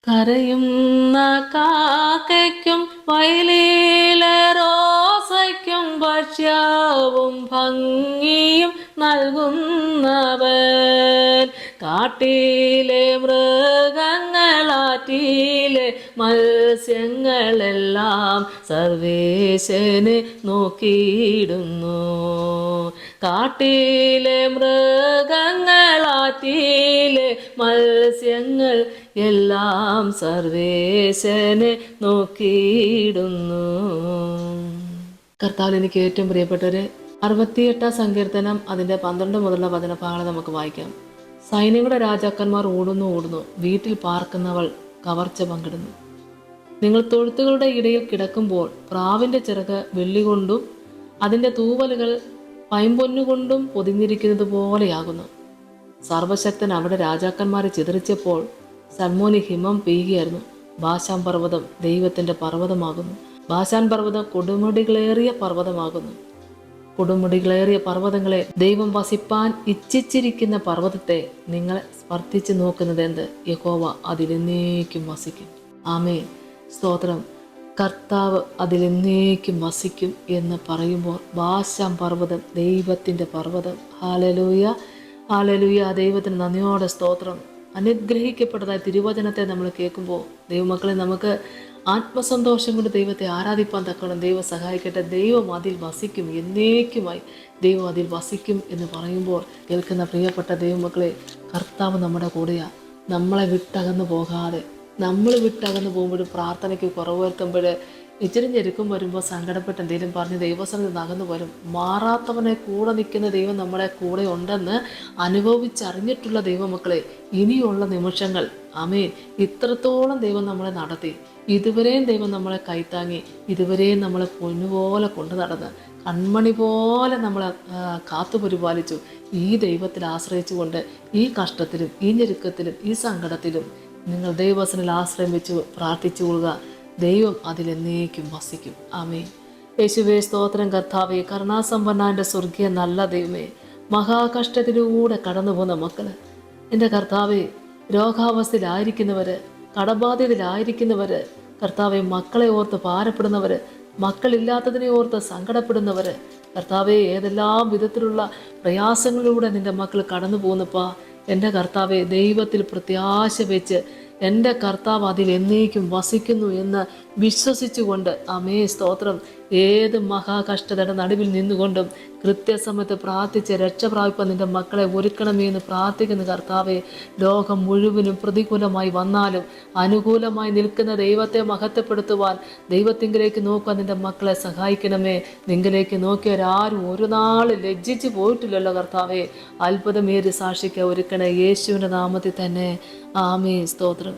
കരയുന്ന കാക്കയ്ക്കും വയലിലെ റോസയ്ക്കും ഭക്ഷ്യവും ഭംഗിയും നൽകുന്നവൻ. കാട്ടിലെ മൃഗങ്ങളാറ്റിലെ മത്സ്യങ്ങളെല്ലാം സർവേശനെ നോക്കിയിടുന്നു. കാട്ടിലെ മൃഗങ്ങളാറ്റിലെ മത്സ്യങ്ങൾ എല്ലാം സർവേശനെ നോക്കിയിടുന്നു. കർത്താവിൽ എനിക്ക് ഏറ്റവും പ്രിയപ്പെട്ടവര് 68 സങ്കീർത്തനം അതിൻ്റെ 12 മുതലുള്ള വചനഭാഗങ്ങൾ നമുക്ക് വായിക്കാം. സൈന്യങ്ങളുടെ രാജാക്കന്മാർ ഓടുന്നു, വീട്ടിൽ പാർക്കുന്നവൾ കവർച്ച പങ്കിടുന്നു. നിങ്ങൾ തൊഴുത്തുകളുടെ ഇടയിൽ കിടക്കുമ്പോൾ പ്രാവിന്റെ ചിറക് വെള്ളി കൊണ്ടും അതിൻ്റെ തൂവലുകൾ പൈമ്പൊന്നുകൊണ്ടും പൊതിഞ്ഞിരിക്കുന്നത് പോലെയാകുന്നു. സർവശക്തൻ അവിടെ രാജാക്കന്മാരെ ചിതറിച്ചപ്പോൾ സൽമോനി ഹിമം പെയ്യുകയായിരുന്നു. ബാശാൻ പർവ്വതം ദൈവത്തിന്റെ പർവ്വതമാകുന്നു. ബാശാൻ പർവ്വതം കൊടുമുടികളേറിയ പർവ്വതമാകുന്നു. കൊടുമുടികളേറിയ പർവ്വതങ്ങളെ, ദൈവം വസിപ്പാൻ ഇച്ഛിച്ചിരിക്കുന്ന പർവ്വതത്തെ നിങ്ങൾ സ്പർശിച്ചു നോക്കുന്നത് എന്ത്? യഹോവ അതിലെന്നേക്കും വസിക്കും. ആമേൻ, സ്തോത്രം. കർത്താവ് അതിലെന്നേക്കും വസിക്കും എന്ന് പറയുമ്പോൾ ബാശാൻ പർവ്വതം ദൈവത്തിന്റെ പർവ്വതം. Hallelujah, hallelujah. ദൈവത്തിന് നന്ദിയോടെ സ്തോത്രം. അനുഗ്രഹിക്കപ്പെട്ടതായ തിരുവചനത്തെ നമ്മൾ കേൾക്കുമ്പോൾ ദൈവമക്കളെ, നമുക്ക് ആത്മസന്തോഷം കൊണ്ട് ദൈവത്തെ ആരാധിപ്പാൻ തക്കണം. ദൈവം സഹായിക്കട്ടെ. ദൈവം അതിൽ വസിക്കും, എന്നേക്കുമായി ദൈവം അതിൽ വസിക്കും എന്ന് പറയുമ്പോൾ കേൾക്കുന്ന പ്രിയപ്പെട്ട ദൈവമക്കളെ, കർത്താവ് നമ്മുടെ കൂടെയാണ്. നമ്മളെ വിട്ടകന്നു പോകാതെ, നമ്മൾ വിട്ടകന്നു പോകുമ്പോഴും പ്രാർത്ഥനയ്ക്ക് കുറവ് വരുത്തുമ്പോൾ ഇച്ചിരിഞ്ഞെരുക്കം വരുമ്പോൾ സങ്കടപ്പെട്ട് എന്തെങ്കിലും പറഞ്ഞ് ദൈവസന്നിധി നകന്നു വരും. മാറാത്തവനെ കൂടെ നിൽക്കുന്ന ദൈവം നമ്മുടെ കൂടെ ഉണ്ടെന്ന് അനുഭവിച്ചറിഞ്ഞിട്ടുള്ള ദൈവമക്കളെ, ഇനിയുള്ള നിമിഷങ്ങൾ ആമേൻ, ഇത്രത്തോളം ദൈവം നമ്മളെ നടത്തി, ഇതുവരെയും ദൈവം നമ്മളെ കൈത്താങ്ങി, ഇതുവരെയും നമ്മളെ പൊന്നുപോലെ കൊണ്ടു നടന്ന് കൺമണി പോലെ നമ്മളെ കാത്തുപരിപാലിച്ചു. ഈ ദൈവത്തിൽ ആശ്രയിച്ചുകൊണ്ട് ഈ കഷ്ടത്തിലും ഈ ഞെരുക്കത്തിലും ഈ സങ്കടത്തിലും നിങ്ങൾ ദൈവവചനത്തിൽ ആശ്രയം വെച്ച് പ്രാർത്ഥിച്ചു കൊള്ളുക. ദൈവം അതിലെന്നേക്കും വസിക്കും. ആമേൻ. യേശുവേ സ്തോത്രം. കർത്താവേ, കരുണാസമ്പന്നന്റെ സ്വർഗീയ നല്ല ദൈവമേ, മഹാകഷ്ടത്തിലൂടെ കടന്നു പോകുന്ന മക്കള്, എൻ്റെ കർത്താവേ, രോഗാവസ്ഥയിലായിരിക്കുന്നവര്, കടബാധ്യതയിലായിരിക്കുന്നവര്, കർത്താവെ, മക്കളെ ഓർത്ത് ഭാരപ്പെടുന്നവര്, മക്കളില്ലാത്തതിനെ ഓർത്ത് സങ്കടപ്പെടുന്നവര്, കർത്താവെ, ഏതെല്ലാം വിധത്തിലുള്ള പ്രയാസങ്ങളിലൂടെ നിന്റെ മക്കൾ കടന്നു പോകുന്നപ്പാ, എൻ്റെ കർത്താവെ, ദൈവത്തിൽ പ്രത്യാശ വെച്ച് എൻ്റെ കർത്താവ് അതിൽ എന്നേക്കും വസിക്കുന്നു എന്ന് വിശ്വസിച്ചുകൊണ്ട് ആമേ സ്തോത്രം. ഏത് മഹാകഷ്ടതയുടെ നടുവിൽ നിന്നുകൊണ്ടും കൃത്യസമയത്ത് പ്രാർത്ഥിച്ച് രക്ഷ പ്രാപിപ്പാൻ നിന്റെ മക്കളെ ഒരുക്കണമേ എന്ന് പ്രാർത്ഥിക്കുന്ന കർത്താവെ, ലോകം മുഴുവനും പ്രതികൂലമായി വന്നാലും അനുകൂലമായി നിൽക്കുന്ന ദൈവത്തെ മഹത്വപ്പെടുത്തുവാൻ, ദൈവത്തിങ്കിലേക്ക് നോക്കുവാൻ നിന്റെ മക്കളെ സഹായിക്കണമേ. നിങ്കിലേക്ക് നോക്കിയവരാരും ഒരു നാൾ ലജ്ജിച്ചു പോയിട്ടില്ലല്ലോ കർത്താവെ. അത്ഭുതമേറി സാക്ഷിക്ക് ഒരുക്കണേ യേശുവിൻ്റെ നാമത്തിൽ തന്നെ. ആമേ സ്തോത്രം.